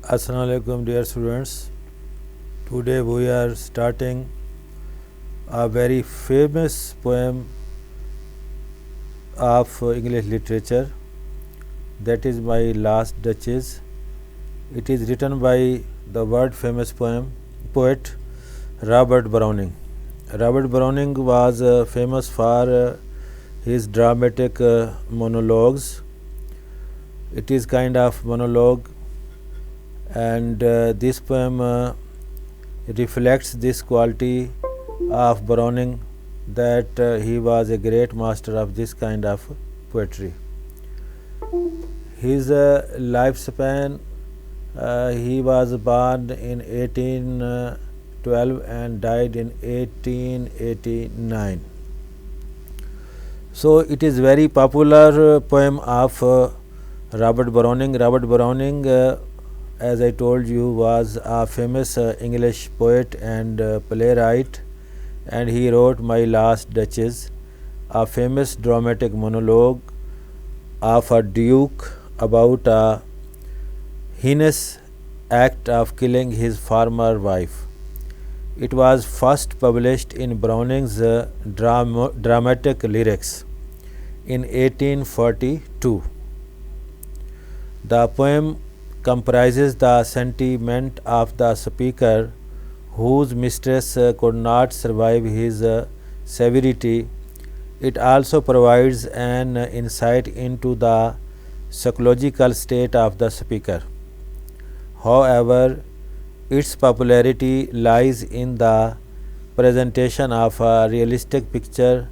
Assalamu alaikum dear students. Today we are starting a very famous poem of English literature, that is My Last Duchess. It is written by the world famous poet Robert Browning. Robert Browning was famous for his dramatic monologues. It is kind of monologue, and this poem reflects this quality of Browning, that he was a great master of this kind of poetry. His lifespan, he was born in 1812 and died in 1889. So it is very popular poem of Robert Browning. Robert Browning, as I told you, was a famous English poet and playwright, and he wrote My Last Duchess, a famous dramatic monologue of a duke about a heinous act of killing his former wife. It was first published in Browning's dramatic lyrics in 1842. The poem comprises the sentiment of the speaker, whose mistress could not survive his severity. It also provides an insight into the psychological state of the speaker. However, its popularity lies in the presentation of a realistic picture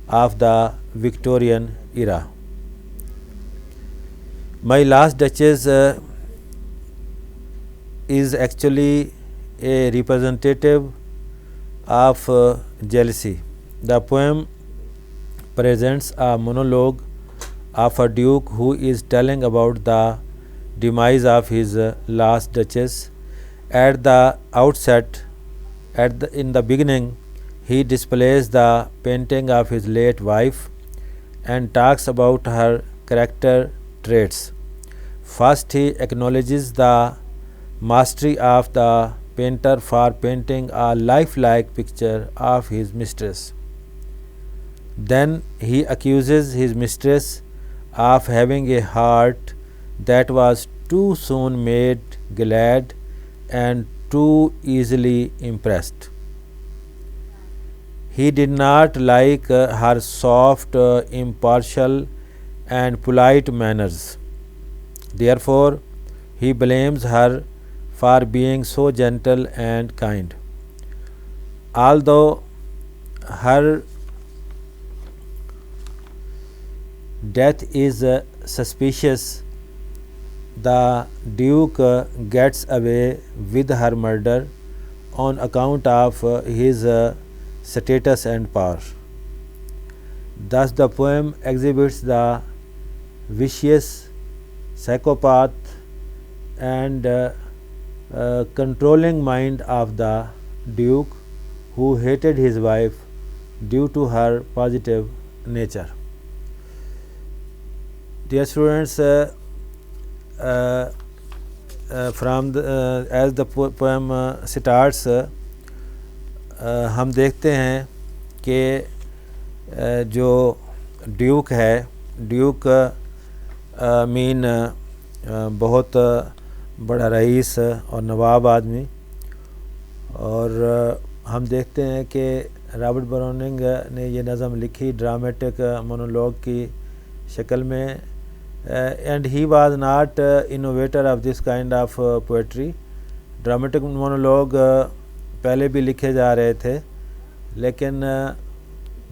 of the Victorian era. My Last Duchess is actually a representative of jealousy. The poem presents a monologue of a duke who is telling about the demise of his last duchess. At the outset, in the beginning, he displays the painting of his late wife and talks about her character traits. First, he acknowledges the mastery of the painter for painting a lifelike picture of his mistress. Then he accuses his mistress of having a heart that was too soon made glad and too easily impressed. He did not like her soft, impartial and polite manners. Therefore, he blames her for being so gentle and kind. Although her death is suspicious, the duke gets away with her murder on account of his status and power. Thus, the poem exhibits the vicious, psychopath and controlling mind of the duke, who hated his wife due to her positive nature. Dear students, as the poem starts, ہم دیکھتے ہیں کہ جو duke ہے، duke مین بہت بڑا رئیس اور نواب آدمی، اور ہم دیکھتے ہیں کہ رابرٹ براؤننگ نے یہ نظم لکھی ڈرامیٹک مونولوگ کی شکل میں، and he was not innovator of this kind of poetry. Dramatic monologue پہلے بھی لکھے جا رہے تھے، لیکن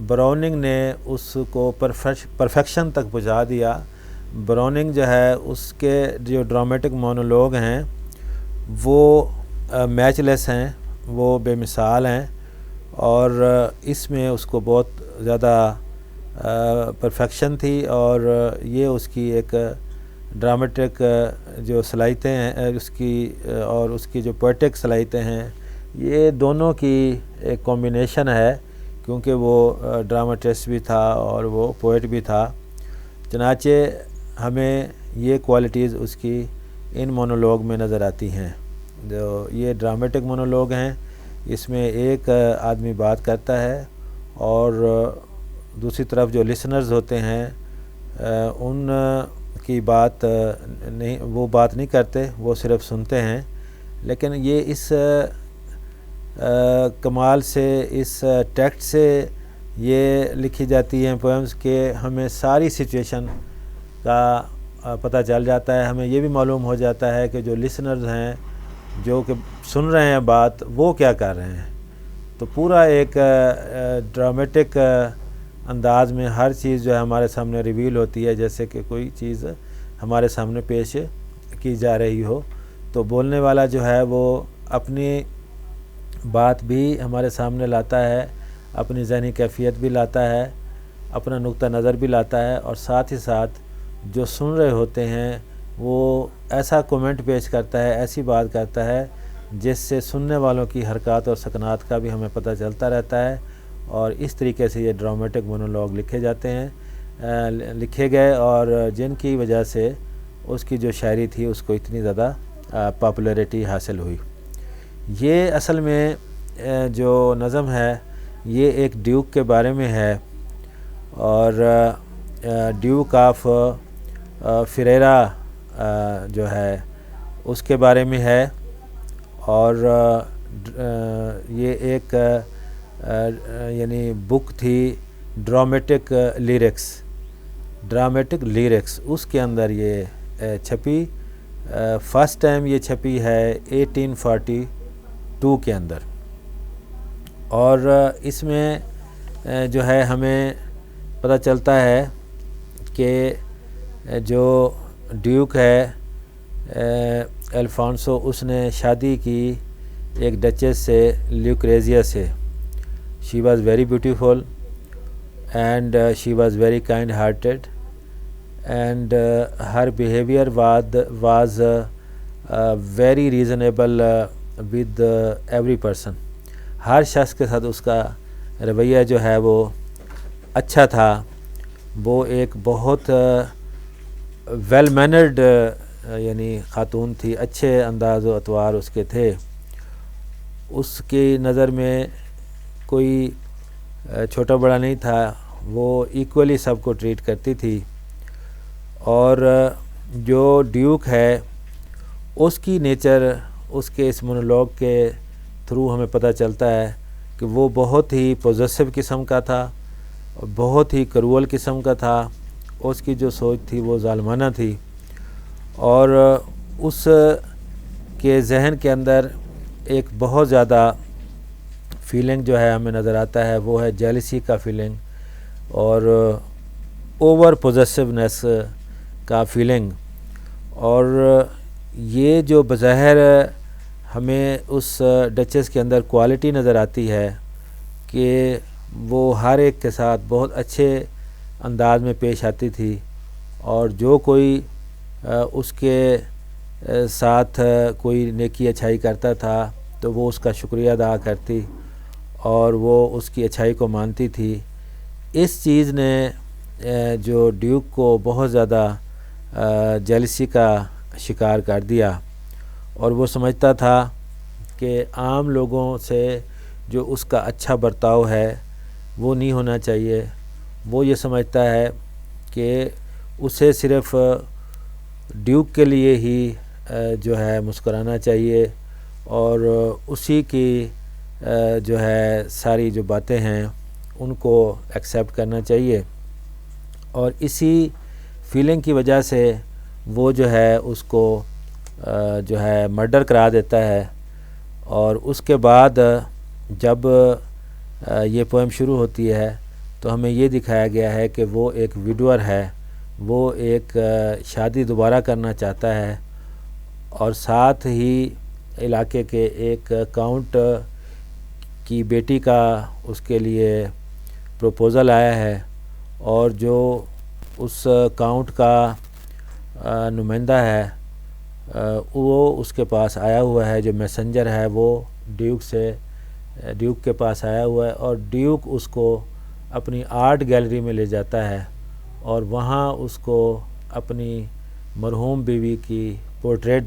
براؤننگ نے اس کو پرفیکشن تک پہنچا دیا. براؤننگ جو ہے، اس کے جو ڈرامیٹک مونولوگ ہیں وہ میچ لیس ہیں، وہ بے مثال ہیں، اور اس میں اس کو بہت زیادہ پرفیکشن تھی، اور یہ اس کی ایک ڈرامیٹک جو صلاحیتیں ہیں اس کی، اور اس کی جو پوئٹک صلاحیتیں ہیں، یہ دونوں کی ایک کمبینیشن ہے، کیونکہ وہ ڈراماٹسٹ بھی تھا اور وہ پوئٹ بھی تھا. چنانچہ ہمیں یہ کوالٹیز اس کی ان مونولوگ میں نظر آتی ہیں۔ جو یہ ڈرامیٹک مونولوگ ہیں، اس میں ایک آدمی بات کرتا ہے اور دوسری طرف جو لسنرز ہوتے ہیں ان کی بات نہیں، وہ بات نہیں کرتے، وہ صرف سنتے ہیں۔ لیکن یہ اس کمال سے، اس ٹیکسٹ سے یہ لکھی جاتی ہیں پوئمز کہ ہمیں ساری سچویشن کا پتہ چل جاتا ہے، ہمیں یہ بھی معلوم ہو جاتا ہے کہ جو لسنرز ہیں جو کہ سن رہے ہیں بات، وہ کیا کر رہے ہیں۔ تو پورا ایک ڈرامیٹک انداز میں ہر چیز جو ہے ہمارے سامنے ریویل ہوتی ہے، جیسے کہ کوئی چیز ہمارے سامنے پیش کی جا رہی ہو۔ تو بولنے والا جو ہے وہ اپنی بات بھی ہمارے سامنے لاتا ہے، اپنی ذہنی کیفیت بھی لاتا ہے، اپنا نقطہ نظر بھی لاتا ہے، اور ساتھ ہی ساتھ جو سن رہے ہوتے ہیں وہ ایسا کومنٹ پیش کرتا ہے، ایسی بات کرتا ہے جس سے سننے والوں کی حرکات اور سکنات کا بھی ہمیں پتہ چلتا رہتا ہے۔ اور اس طریقے سے یہ ڈرامیٹک مونولوگ لکھے جاتے ہیں، لکھے گئے، اور جن کی وجہ سے اس کی جو شاعری تھی اس کو اتنی زیادہ پاپولیرٹی حاصل ہوئی۔ یہ اصل میں جو نظم ہے یہ ایک ڈیوک کے بارے میں ہے، اور ڈیوک آف فریرا جو ہے اس کے بارے میں ہے، اور یہ ایک یعنی بک تھی ڈرامیٹک لیرکس، اس کے اندر یہ چھپی، فرسٹ ٹائم یہ چھپی ہے 1842 کے اندر۔ اور اس میں جو ہے ہمیں پتہ چلتا ہے کہ جو ڈیوک ہے الفانسو، اس نے شادی کی ایک ڈچس سے، لیوکریزیا سے۔ She was very beautiful and she was very kind hearted and her behaviour was very reasonable with every person. ہر شخص کے ساتھ اس کا رویہ جو ہے وہ اچھا تھا، وہ ایک بہت ویل مینرڈ یعنی خاتون تھی، اچھے انداز و اطوار اس کے تھے۔ اس کی نظر میں کوئی چھوٹا بڑا نہیں تھا، وہ ایکولی سب کو ٹریٹ کرتی تھی۔ اور جو ڈیوک ہے اس کی نیچر، اس کے اس مونولوگ کے تھرو ہمیں پتہ چلتا ہے کہ وہ بہت ہی پوزیسو قسم کا تھا، بہت ہی کرول قسم کا تھا، اس کی جو سوچ تھی وہ ظالمانہ تھی، اور اس کے ذہن کے اندر ایک بہت زیادہ فیلنگ جو ہے ہمیں نظر آتا ہے، وہ ہے جیلسی کا فیلنگ اور اوور پوزیسونیس کا فیلنگ۔ اور یہ جو بظاہر ہمیں اس ڈچس کے اندر کوالٹی نظر آتی ہے کہ وہ ہر ایک کے ساتھ بہت اچھے انداز میں پیش آتی تھی، اور جو کوئی اس کے ساتھ کوئی نیکی اچھائی کرتا تھا تو وہ اس کا شکریہ ادا کرتی اور وہ اس کی اچھائی کو مانتی تھی۔ اس چیز نے جو ڈیوک کو بہت زیادہ جیلسی کا شکار کر دیا، اور وہ سمجھتا تھا کہ عام لوگوں سے جو اس کا اچھا برتاؤ ہے وہ نہیں ہونا چاہیے۔ وہ یہ سمجھتا ہے کہ اسے صرف ڈیوک کے لیے ہی جو ہے مسکرانا چاہیے، اور اسی کی جو ہے ساری جو باتیں ہیں ان کو ایکسیپٹ کرنا چاہیے، اور اسی فیلنگ کی وجہ سے وہ جو ہے اس کو جو ہے مرڈر کرا دیتا ہے۔ اور اس کے بعد جب یہ پوئم شروع ہوتی ہے تو ہمیں یہ دکھایا گیا ہے کہ وہ ایک ویڈور ہے، وہ ایک شادی دوبارہ کرنا چاہتا ہے، اور ساتھ ہی علاقے کے ایک کاؤنٹ کی بیٹی کا اس کے لیے پروپوزل آیا ہے، اور جو اس کاؤنٹ کا نمائندہ ہے وہ اس کے پاس آیا ہوا ہے، جو میسنجر ہے وہ ڈیوک کے پاس آیا ہوا ہے، اور ڈیوک اس کو اپنی آرٹ گیلری میں لے جاتا ہے، اور وہاں اس کو اپنی مرحوم بیوی کی پورٹریٹ